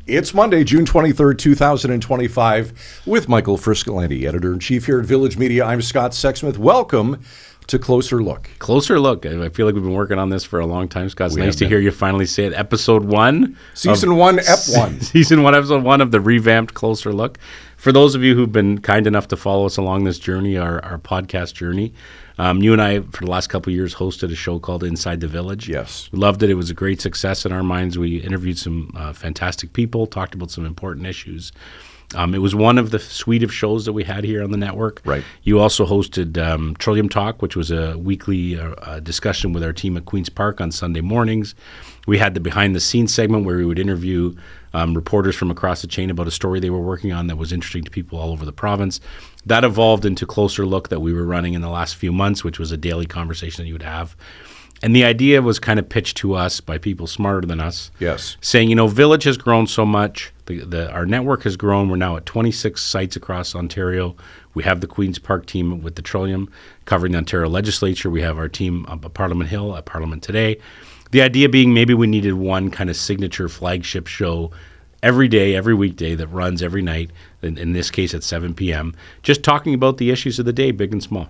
It's Monday, June 23rd, 2025, with Michael Friscolanti, editor-in-chief here at Village Media. I'm Scott Sexsmith. Welcome to Closer Look. Closer Look. I feel like we've been working on this for a long time, Scott. It's nice to hear you finally say it. Episode 1. Season 1, Ep 1. Season 1, Episode 1 of the revamped Closer Look. For those of you who've been kind enough to follow us along this journey, our podcast journey, you and I, for the last couple of years, hosted a show called Inside the Village. Yes. We loved it. It was a great success in our minds. We interviewed some fantastic people, talked about some important issues. It was one of the suite of shows that we had here on the network. Right. You also hosted Trillium Talk, which was a weekly discussion with our team at Queen's Park on Sunday mornings. We had the behind-the-scenes segment where we would interview reporters from across the chain about a story they were working on that was interesting to people all over the province. That evolved into Closer Look that we were running in the last few months, which was a daily conversation that you would have. And the idea was kind of pitched to us by people smarter than us. Yes. Saying, Village has grown so much. Our network has grown. We're now at 26 sites across Ontario. We have the Queen's Park team with the Trillium covering the Ontario legislature. We have our team up at Parliament Hill, at Parliament Today. The idea being maybe we needed one kind of signature flagship show every day, every weekday that runs every night, in this case at 7 p.m., just talking about the issues of the day, big and small.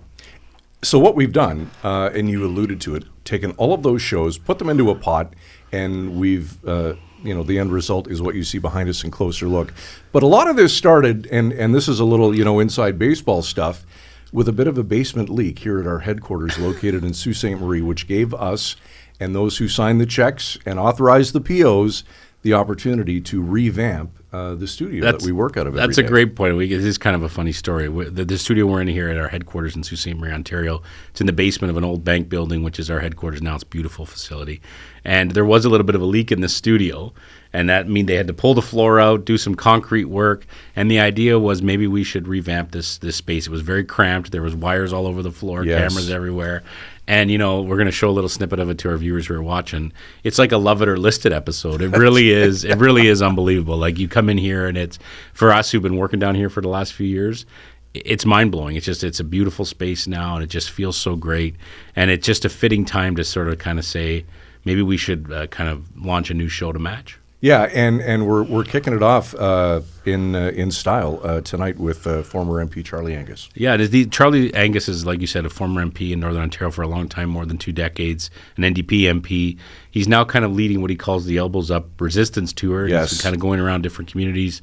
So what we've done, and you alluded to it, taken all of those shows, put them into a pot, and we've, the end result is what you see behind us in Closer Look. But a lot of this started, and this is a little, inside baseball stuff, with a bit of a basement leak here at our headquarters located in Sault Ste. Marie, which gave us and those who signed the checks and authorized the POs the opportunity to revamp the studio that we work out of every day. That's a great point. This is kind of a funny story. The studio we're in here at our headquarters in Sault Ste. Marie, Ontario, it's in the basement of an old bank building, which is our headquarters now. It's a beautiful facility. And there was a little bit of a leak in the studio, and that meant they had to pull the floor out, do some concrete work, and the idea was maybe we should revamp this space. It was very cramped. There was wires all over the floor, Yes. cameras everywhere. And, we're going to show a little snippet of it to our viewers who are watching. It's like a Love It or List It episode. It really is. It really is unbelievable. Like, you come in here, and it's, for us who've been working down here for the last few years, it's mind-blowing. It's a beautiful space now, and it just feels so great. And it's just a fitting time to sort of kind of say, maybe we should kind of launch a new show to match. Yeah, and we're kicking it off in style tonight with former MP Charlie Angus. Yeah, Charlie Angus is, like you said, a former MP in Northern Ontario for a long time, more than 2 decades, an NDP MP. He's now kind of leading what he calls the Elbows Up resistance tour. Yes. He's kind of going around different communities.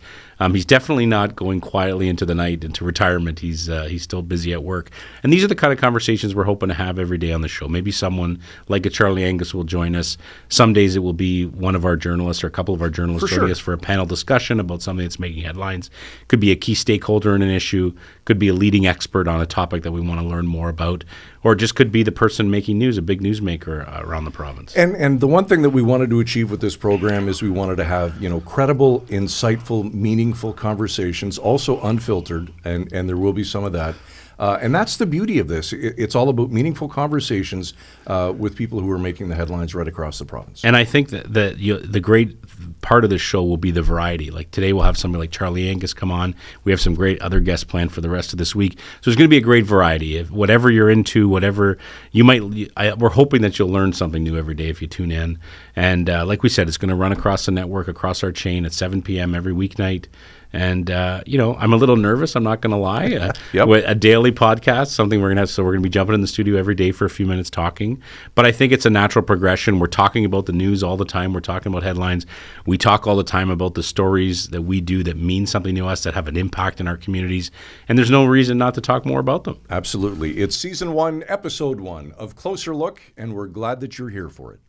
He's definitely not going quietly into the night, into retirement. He's still busy at work. And these are the kind of conversations we're hoping to have every day on the show. Maybe someone like a Charlie Angus will join us. Some days it will be one of our journalists or a couple of our journalists joining us for a panel discussion about something that's making headlines. Could be a key stakeholder in an issue. Could be a leading expert on a topic that we want to learn more about. Or just could be the person making news, a big newsmaker around the province. And the one thing that we wanted to achieve with this program is we wanted to have, credible, insightful, meaningful conversations, also unfiltered, and there will be some of that. And that's the beauty of this. It's all about meaningful conversations with people who are making the headlines right across the province. And I think that the great part of the show will be the variety. Like today we'll have somebody like Charlie Angus come on. We have some great other guests planned for the rest of this week. So there's going to be a great variety. If whatever you're into, whatever you might, we're hoping that you'll learn something new every day if you tune in. And like we said, it's going to run across the network, across our chain at 7 p.m. every weeknight. And, I'm a little nervous, I'm not going to lie. Yep. A daily podcast, something we're going to have. So we're going to be jumping in the studio every day for a few minutes talking. But I think it's a natural progression. We're talking about the news all the time. We're talking about headlines. We talk all the time about the stories that we do that mean something to us, that have an impact in our communities. And there's no reason not to talk more about them. Absolutely. It's Season 1, Episode 1 of Closer Look, and we're glad that you're here for it.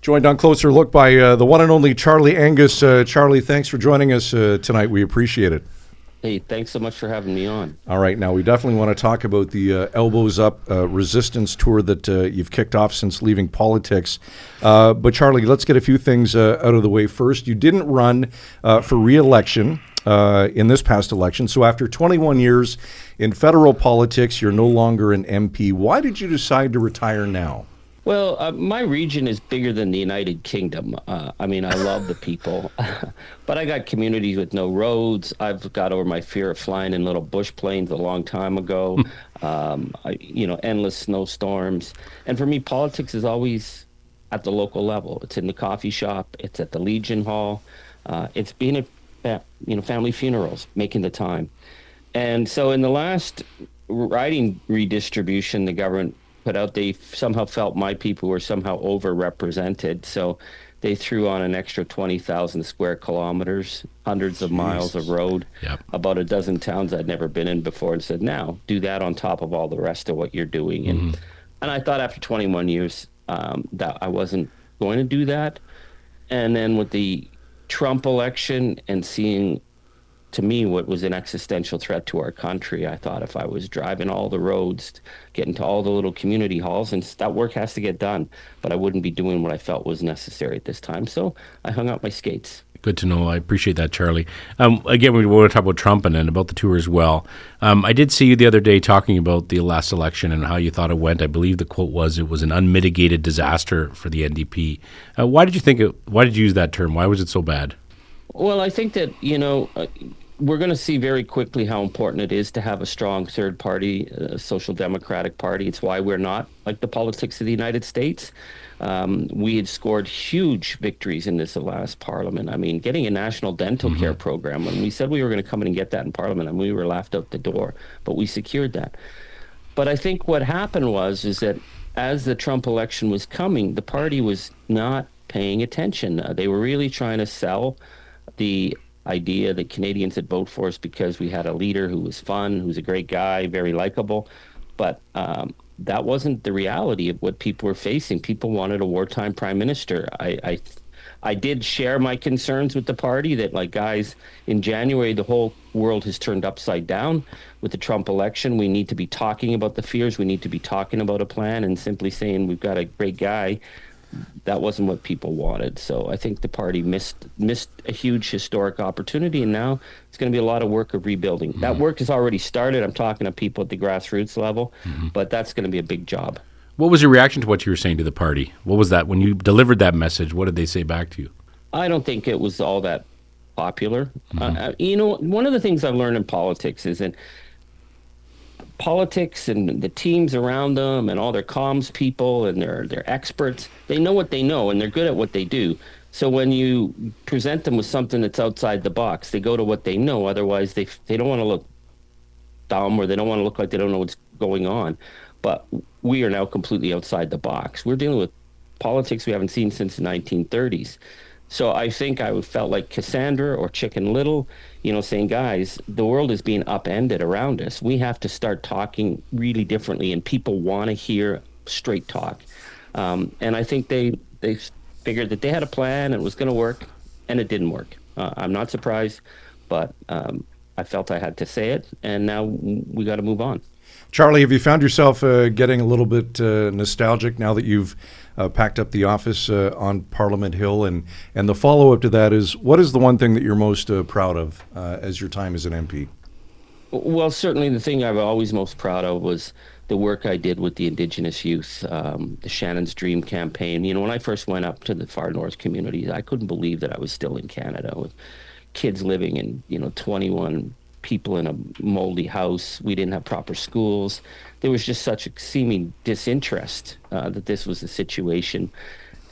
Joined on Closer Look by the one and only Charlie Angus. Charlie, thanks for joining us tonight. We appreciate it. Hey, thanks so much for having me on. All right. Now, we definitely want to talk about the Elbows Up resistance tour that you've kicked off since leaving politics. But, Charlie, let's get a few things out of the way first. You didn't run for re-election in this past election. So after 21 years in federal politics, you're no longer an MP. Why did you decide to retire now? Well, my region is bigger than the United Kingdom. I love the people, but I got communities with no roads. I've got over my fear of flying in little bush planes a long time ago. Endless snowstorms. And for me, politics has always at the local level. It's in the coffee shop. It's at the Legion Hall. It's being at family funerals, making the time. And so in the last riding redistribution the government put out, they somehow felt my people were somehow overrepresented. So they threw on an extra 20,000 square kilometers, hundreds of miles of road, about a dozen towns I'd never been in before, and said, now do that on top of all the rest of what you're doing. And I thought after 21 years that I wasn't going to do that. And then with the Trump election and seeing, to me, what was an existential threat to our country, I thought if I was driving all the roads, getting to all the little community halls, and that work has to get done, but I wouldn't be doing what I felt was necessary at this time. So I hung out my skates. Good to know. I appreciate that, Charlie. Again, we want to talk about Trump and about the tour as well. I did see you the other day talking about the last election and how you thought it went. I believe the quote was, it was an unmitigated disaster for the NDP. Why did you use that term? Why was it so bad? Well, I think that, we're going to see very quickly how important it is to have a strong third party, social democratic party. It's why we're not like the politics of the United States. We had scored huge victories in this last parliament. I mean, getting a national dental care program, when we said we were going to come in and get that in parliament, and we were laughed out the door, but we secured that. But I think what happened is that as the Trump election was coming, the party was not paying attention. They were really trying to sell the idea that Canadians would vote for us because we had a leader who was fun, who's a great guy, very likable. But that wasn't the reality of what people were facing. People wanted a wartime prime minister. I did share my concerns with the party that, like, guys, in January, the whole world has turned upside down with the Trump election. We need to be talking about the fears. We need to be talking about a plan, and simply saying we've got a great guy, that wasn't what people wanted. So I think the party missed a huge historic opportunity, and now it's going to be a lot of work of rebuilding. That work has already started. I'm talking to people at the grassroots level, but that's going to be a big job. What was your reaction to what you were saying to the party? What was that when you delivered that message? What did they say back to you? I don't think it was all that popular. One of the things I've learned in politics is that politics and the teams around them and all their comms people and their experts, they know what they know and they're good at what they do. So when you present them with something that's outside the box, they go to what they know. Otherwise, they don't want to look dumb, or they don't want to look like they don't know what's going on. But we are now completely outside the box. We're dealing with politics we haven't seen since the 1930s. So I think I felt like Cassandra or Chicken Little, saying, guys, the world is being upended around us. We have to start talking really differently, and people want to hear straight talk. And I think they figured that they had a plan and it was going to work, and it didn't work. I'm not surprised, but I felt I had to say it, and now we got to move on. Charlie, have you found yourself getting a little bit nostalgic now that you've packed up the office on Parliament Hill? And the follow-up to that is, what is the one thing that you're most proud of as your time as an MP? Well, certainly the thing I'm always most proud of was the work I did with the Indigenous youth, the Shannon's Dream campaign. When I first went up to the far north communities, I couldn't believe that I was still in Canada with kids living in, 21 people in a moldy house. We didn't have proper schools. There was just such a seeming disinterest that this was the situation.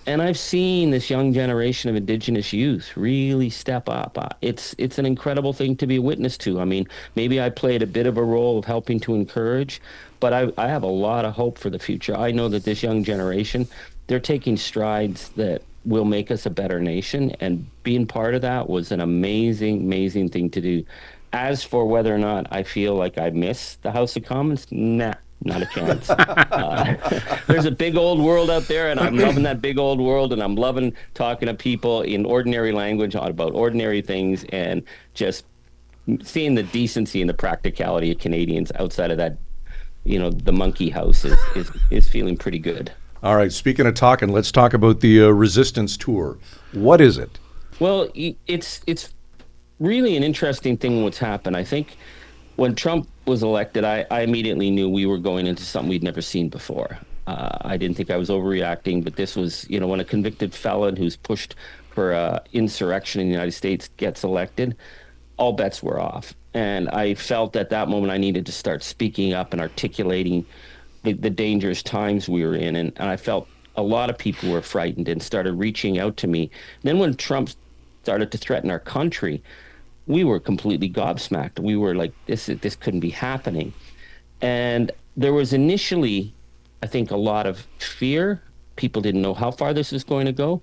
And I've seen this young generation of Indigenous youth really step up. It's an incredible thing to be a witness to. I mean, maybe I played a bit of a role of helping to encourage, but I have a lot of hope for the future. I know that this young generation, they're taking strides that will make us a better nation, and being part of that was an amazing, amazing thing to do. As for whether or not I feel like I miss the House of Commons, nah, not a chance. There's a big old world out there, and I'm loving that big old world, and I'm loving talking to people in ordinary language about ordinary things, and just seeing the decency and the practicality of Canadians outside of that, the monkey house is feeling pretty good. All right, speaking of talking, let's talk about the Resistance Tour. What is it? Well, it's really an interesting thing what's happened. I think when Trump was elected, I immediately knew we were going into something we'd never seen before. I didn't think I was overreacting, but this was, when a convicted felon who's pushed for insurrection in the United States gets elected, all bets were off. And I felt at that moment I needed to start speaking up and articulating the dangerous times we were in. And I felt a lot of people were frightened and started reaching out to me. Then when Trump started to threaten our country, we were completely gobsmacked. We were like, this couldn't be happening. And there was initially, I think, a lot of fear. People didn't know how far this was going to go.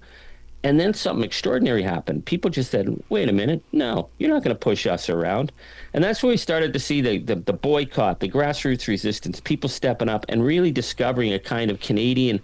And then something extraordinary happened. People just said, wait a minute, no, you're not going to push us around. And that's where we started to see the boycott, the grassroots resistance, people stepping up and really discovering a kind of Canadian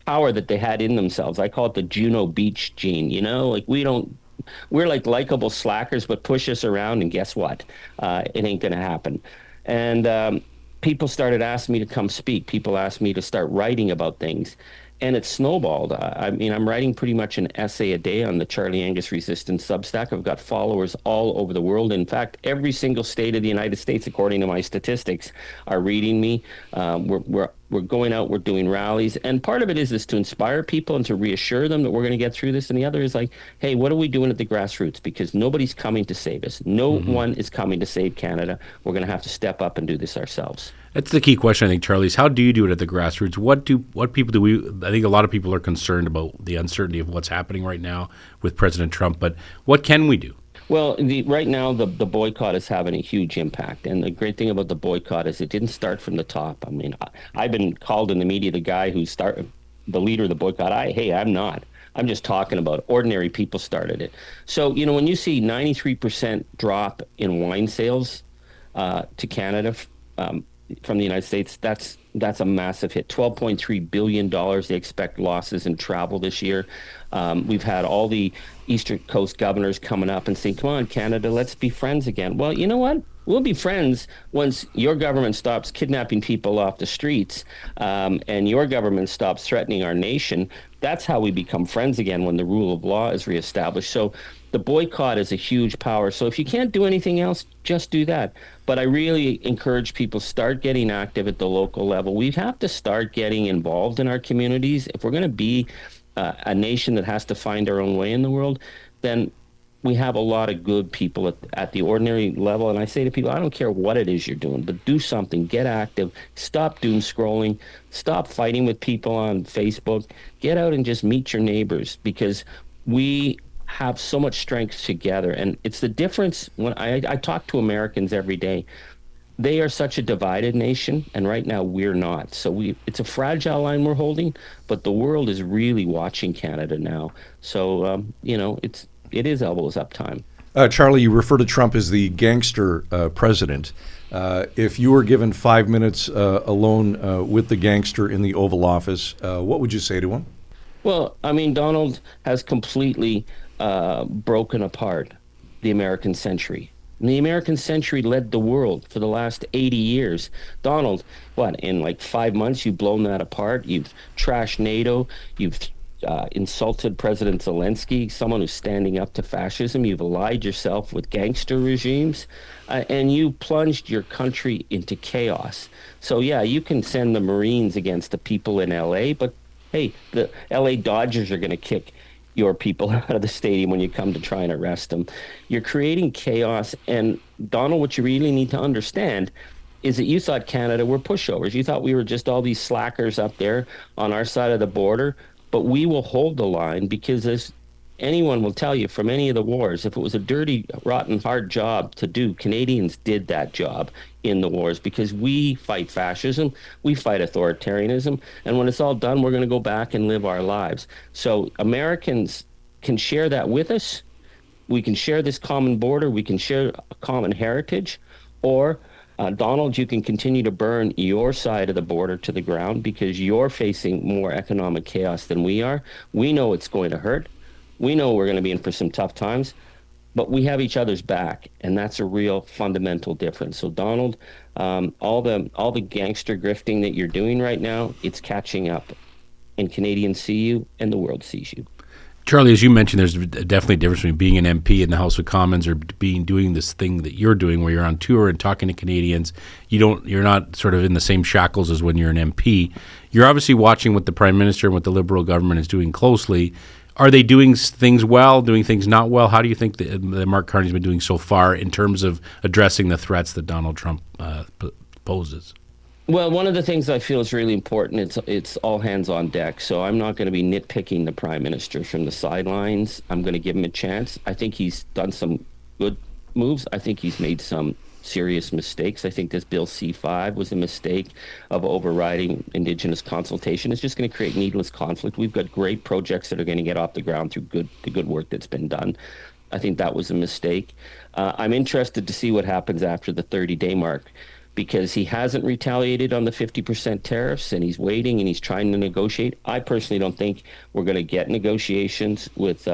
power that they had in themselves. I call it the Juno Beach gene, like we're like likable slackers, but push us around and guess what? It ain't going to happen. And people started asking me to come speak. People asked me to start writing about things. And it snowballed. I'm writing pretty much an essay a day on the Charlie Angus Resistance Substack. I've got followers all over the world. In fact, every single state of the United States, according to my statistics, are reading me. We're going out, we're doing rallies. And part of it is to inspire people and to reassure them that we're going to get through this. And the other is like, hey, what are we doing at the grassroots? Because nobody's coming to save us. No one is coming to save Canada. We're going to have to step up and do this ourselves. That's the key question, I think, Charlie, is how do you do it at the grassroots? What people do we? I think a lot of people are concerned about the uncertainty of what's happening right now with President Trump, but what can we do? Well, right now, the boycott is having a huge impact. And the great thing about the boycott is it didn't start from the top. I mean, I've been called in the media the guy who started, the leader of the boycott. I'm not. I'm just talking about it. Ordinary people started it. So, when you see 93% drop in wine sales to Canada from the United States, that's a massive hit. $12.3 billion they expect losses in travel this year. We've had all the Eastern Coast governors coming up and saying, come on, Canada, let's be friends again. Well, you know what? We'll be friends once your government stops kidnapping people off the streets and your government stops threatening our nation. That's how we become friends again, when the rule of law is reestablished. So the boycott is a huge power. So if you can't do anything else, just do that. But I really encourage people, start getting active at the local level. We have to start getting involved in our communities. If we're going to be a nation that has to find our own way in the world, then we have a lot of good people at the ordinary level. And I say to people, I don't care what it is you're doing, but do something, get active, stop doom scrolling, stop fighting with people on Facebook, get out and just meet your neighbors, because we have so much strength together. And it's the difference when I talk to Americans every day. They are such a divided nation, and right now we're not. So it's a fragile line we're holding, but the world is really watching Canada now. So, it is elbows up time. Charlie, you refer to Trump as the gangster president. If you were given 5 minutes alone with the gangster in the Oval Office, what would you say to him? Well, Donald has completely broken apart the American century. And the American century led the world for the last 80 years. Donald, in like 5 months, you've blown that apart. You've trashed NATO. You've insulted President Zelensky, someone who's standing up to fascism. You've allied yourself with gangster regimes, and you plunged your country into chaos. So, yeah, you can send the Marines against the people in L.A., but, hey, the L.A. Dodgers are going to kick your people out of the stadium when you come to try and arrest them. You're creating chaos. And Donald, what you really need to understand is that you thought Canada were pushovers. You thought we were just all these slackers up there on our side of the border, but we will hold the line, because as anyone will tell you from any of the wars, if it was a dirty, rotten, hard job to do, Canadians did that job in the wars, because we fight fascism, we fight authoritarianism, and when it's all done, we're going to go back and live our lives. So Americans can share that with us. We can share this common border. We can share a common heritage. Or, Donald, you can continue to burn your side of the border to the ground, because you're facing more economic chaos than we are. We know it's going to hurt. We know we're going to be in for some tough times, but we have each other's back, and that's a real fundamental difference. So, Donald, all the gangster grifting that you're doing right now, it's catching up, and Canadians see you, and the world sees you. Charlie, as you mentioned, there's definitely a difference between being an MP in the House of Commons or doing this thing that you're doing, where you're on tour and talking to Canadians. You're not sort of in the same shackles as when you're an MP. You're obviously watching what the Prime Minister and what the Liberal government is doing closely. Are they doing things well, doing things not well? How do you think that Mark Carney's been doing so far in terms of addressing the threats that Donald Trump poses? Well, one of the things I feel is really important, it's all hands on deck. So I'm not going to be nitpicking the prime minister from the sidelines. I'm going to give him a chance. I think he's done some good moves. I think he's made some serious mistakes. I think this Bill C5 was a mistake of overriding Indigenous consultation. It's just going to create needless conflict. We've got great projects that are going to get off the ground through the good work that's been done. I think that was a mistake. I'm interested to see what happens after the 30-day mark, because he hasn't retaliated on the 50% tariffs, and he's waiting and he's trying to negotiate. I personally don't think we're going to get negotiations with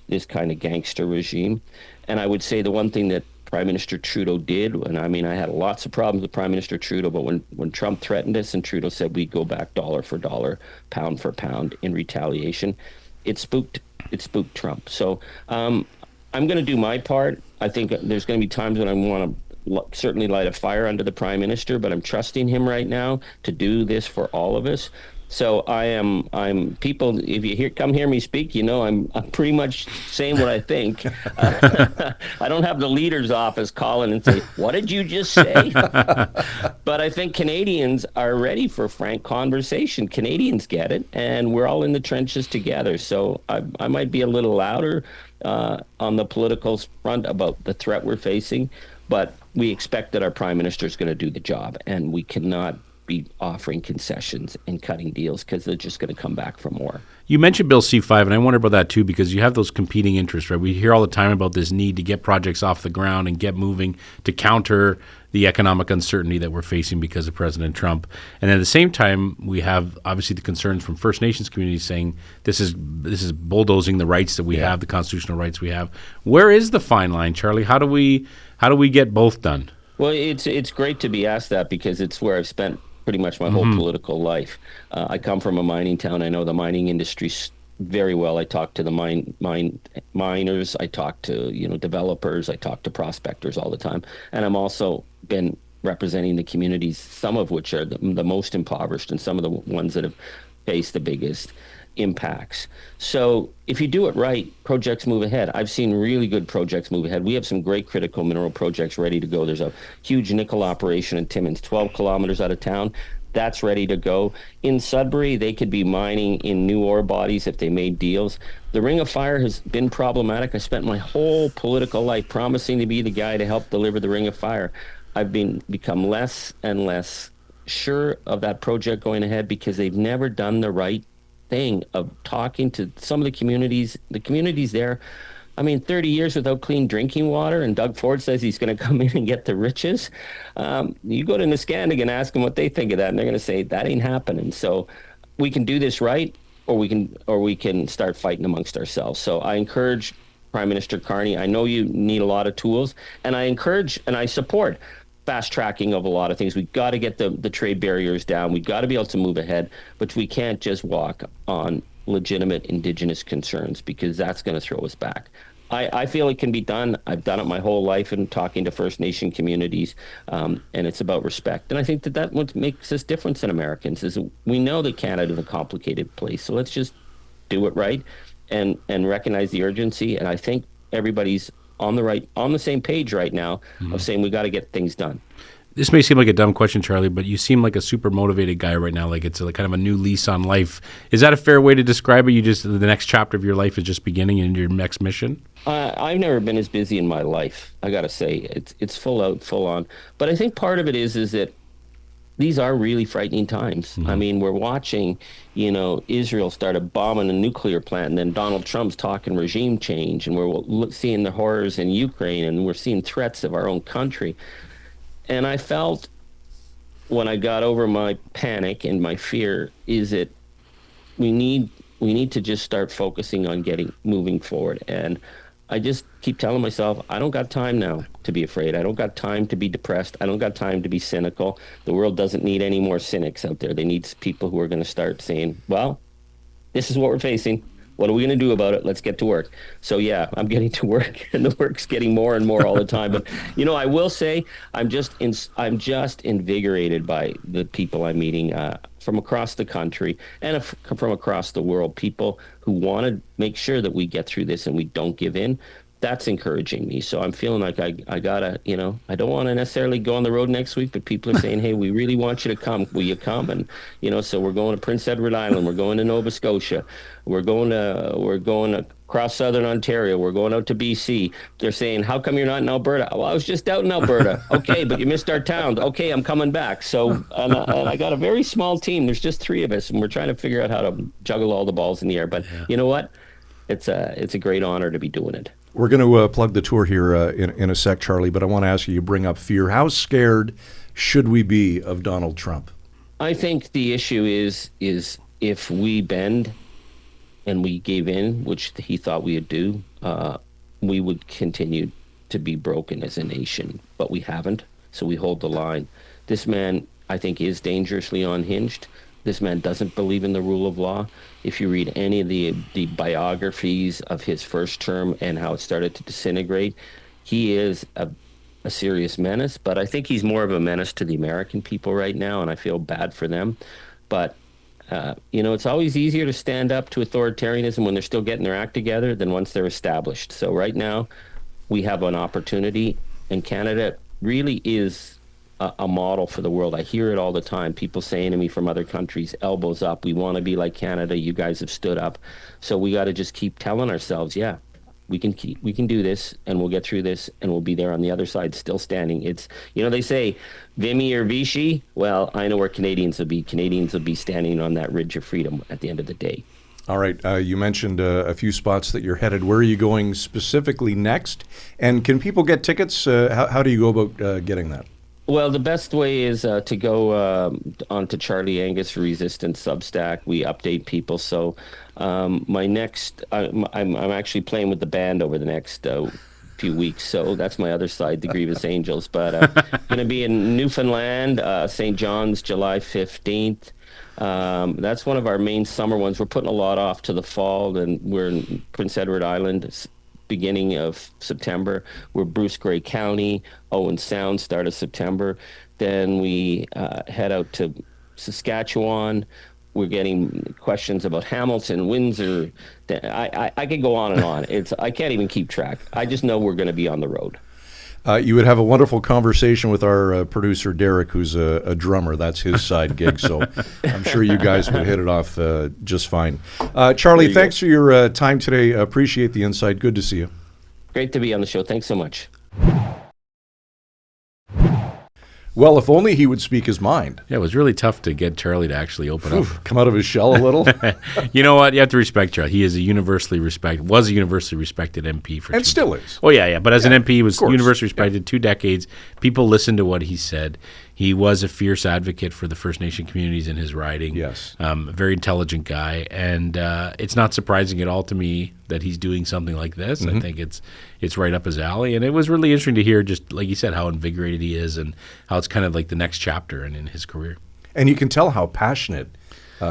this kind of gangster regime. And I would say the one thing that Prime Minister Trudeau did, and I mean, I had lots of problems with Prime Minister Trudeau, but when Trump threatened us and Trudeau said we'd go back dollar for dollar, pound for pound in retaliation, it spooked Trump. So I'm going to do my part. I think there's going to be times when I want to certainly light a fire under the prime minister, but I'm trusting him right now to do this for all of us. So I'm people, if you come hear me speak, I'm pretty much saying what I think. I don't have the leader's office calling and say, what did you just say? But I think Canadians are ready for frank conversation. Canadians get it, and we're all in the trenches together. So I might be a little louder on the political front about the threat we're facing, but we expect that our prime minister is going to do the job, and we cannot be offering concessions and cutting deals, because they're just going to come back for more. You mentioned Bill C5, and I wonder about that too, because you have those competing interests, right? We hear all the time about this need to get projects off the ground and get moving to counter the economic uncertainty that we're facing because of President Trump. And at the same time, we have obviously the concerns from First Nations communities saying this is bulldozing the rights that we have, the constitutional rights we have. Where is the fine line, Charlie? How do we get both done? Well, it's great to be asked that, because it's where I've spent pretty much my whole political life. I come from a mining town. I know the mining industry very well. I talk to the miners. I talk to developers. I talk to prospectors all the time. And I'm also been representing the communities, some of which are the most impoverished, and some of the ones that have faced the biggest impacts. So if you do it right, projects move ahead. I've seen really good projects move ahead. We have some great critical mineral projects ready to go. There's a huge nickel operation in Timmins, 12 kilometers out of town. That's ready to go. In Sudbury, they could be mining in new ore bodies if they made deals. The Ring of Fire has been problematic. I spent my whole political life promising to be the guy to help deliver the Ring of Fire. I've become less and less sure of that project going ahead, because they've never done the right thing of talking to some of the communities there. I mean, 30 years without clean drinking water, and Doug Ford says he's going to come in and get the riches. You go to Niskandig and ask them what they think of that, and they're going to say that ain't happening. So we can do this right, or we can start fighting amongst ourselves. So I encourage Prime Minister Carney. I know you need a lot of tools, and I encourage and I support fast tracking of a lot of things. We've got to get the trade barriers down. We've got to be able to move ahead, but we can't just walk on legitimate Indigenous concerns, because that's going to throw us back. I feel it can be done. I've done it my whole life in talking to First Nation communities, and it's about respect. And I think that what makes us different than Americans is we know that Canada is a complicated place, so let's just do it right and recognize the urgency. And I think everybody's on the same page right now of saying we got to get things done. This may seem like a dumb question, Charlie, but you seem like a super motivated guy right now. Like it's kind of a new lease on life. Is that a fair way to describe it? The next chapter of your life is just beginning in your next mission? I've never been as busy in my life. I got to say, it's full out, full on. But I think part of it is that these are really frightening times. I mean, we're watching, Israel start bombing a nuclear plant, and then Donald Trump's talking regime change, and we're seeing the horrors in Ukraine, and we're seeing threats of our own country. And I felt, when I got over my panic and my fear, is that we need to just start focusing on moving forward. And I just keep telling myself, I don't got time now to be afraid. I don't got time to be depressed. I don't got time to be cynical. The world doesn't need any more cynics out there. They need people who are going to start saying, well, this is what we're facing. What are we going to do about it? Let's get to work. So yeah, I'm getting to work, and the work's getting more and more all the time. But I will say, I'm just invigorated by the people I'm meeting from across the country and from across the world. People who want to make sure that we get through this and we don't give in. that's encouraging me. So I'm feeling like I gotta, I don't want to necessarily go on the road next week, but people are saying, hey, we really want you to come. Will you come? And, so we're going to Prince Edward Island. We're going to Nova Scotia. We're going to across southern Ontario. We're going out to BC. They're saying, how come you're not in Alberta? Well, I was just out in Alberta. Okay, but you missed our town. Okay, I'm coming back. So and I got a very small team. There's just 3 of us, and we're trying to figure out how to juggle all the balls in the air. But you know what? It's a great honor to be doing it. We're going to plug the tour here in a sec, Charlie, but I want to ask you bring up fear. How scared should we be of Donald Trump? I think the issue is if we bend and we gave in, which he thought we would do, we would continue to be broken as a nation, but we haven't, so we hold the line. This man, I think, is dangerously unhinged. This man doesn't believe in the rule of law. If you read any of the biographies of his first term and how it started to disintegrate, he is a serious menace, but I think he's more of a menace to the American people right now, and I feel bad for them. But it's always easier to stand up to authoritarianism when they're still getting their act together than once they're established. So right now, we have an opportunity, and Canada really is a model for the world. I hear it all the time. People saying to me from other countries, elbows up, we want to be like Canada. You guys have stood up. So we got to just keep telling ourselves, yeah, we can do this, and we'll get through this, and we'll be there on the other side still standing. It's, they say Vimy or Vichy. Well, I know where Canadians will be. Canadians will be standing on that ridge of freedom at the end of the day. All right. You mentioned a few spots that you're headed. Where are you going specifically next? And can people get tickets? How do you go about getting that? Well, the best way is to go onto Charlie Angus Resistance Substack. We update people. So my next, I'm actually playing with the band over the next few weeks. So that's my other side, the Grievous Angels. But going to be in Newfoundland, St. John's, July 15th. That's one of our main summer ones. We're putting a lot off to the fall, and we're in Prince Edward Island beginning of September. We're Bruce Grey County, Owen Sound, start of September. Then we head out to Saskatchewan. We're getting questions about Hamilton, Windsor. I could go on and on. I can't even keep track. I just know we're going to be on the road. You would have a wonderful conversation with our producer, Derek, who's a drummer. That's his side gig, so I'm sure you guys would hit it off just fine. Charlie, thanks for your time today. Appreciate the insight. Good to see you. Great to be on the show. Thanks so much. Well, if only he would speak his mind. Yeah, it was really tough to get Charlie to actually open up. Come out of his shell a little. You know what? You have to respect Charlie. He is was a universally respected MP for and still is. Oh, yeah. But as an MP, he was universally respected 2 decades. People listened to what he said. He was a fierce advocate for the First Nation communities in his riding. Yes. A very intelligent guy. And it's not surprising at all to me that he's doing something like this. Mm-hmm. I think it's right up his alley. And it was really interesting to hear, just like you said, how invigorated he is and how it's kind of like the next chapter in his career. And you can tell how passionate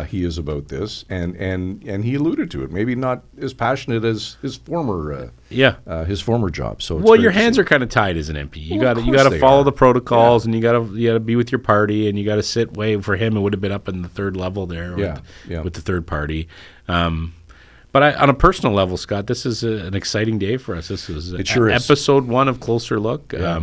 he is about this, and he alluded to it. Maybe not as passionate as his former job. So well, your hands are kind of tied as an MP. You got to follow the protocols, and you got to be with your party, and you got to sit way. For him, it would have been up in the third level there, with the third party. But on a personal level, Scott, this is an exciting day for us. This is episode 1 of Closer Look. Yeah.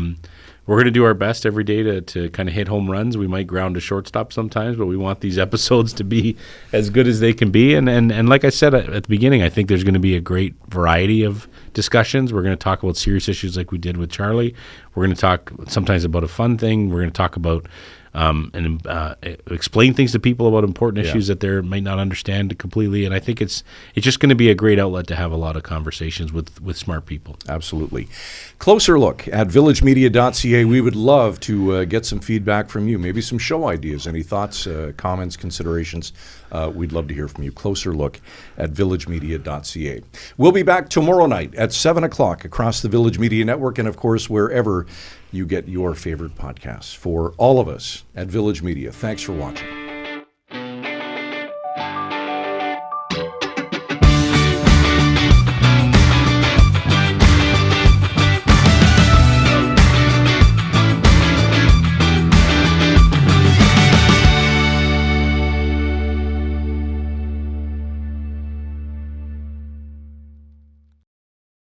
We're going to do our best every day to kind of hit home runs. We might ground a shortstop sometimes, but we want these episodes to be as good as they can be. And like I said at the beginning, I think there's going to be a great variety of discussions. We're going to talk about serious issues like we did with Charlie. We're going to talk sometimes about a fun thing. We're going to talk about explain things to people about important issues that they might not understand completely. And I think it's just going to be a great outlet to have a lot of conversations with smart people. Absolutely. Closer Look at villagemedia.ca. We would love to get some feedback from you, maybe some show ideas, any thoughts, comments, considerations. We'd love to hear from you. Closer Look at villagemedia.ca. We'll be back tomorrow night at 7 o'clock across the Village Media Network and, of course, wherever you get your favorite podcasts. For all of us at Village Media, thanks for watching.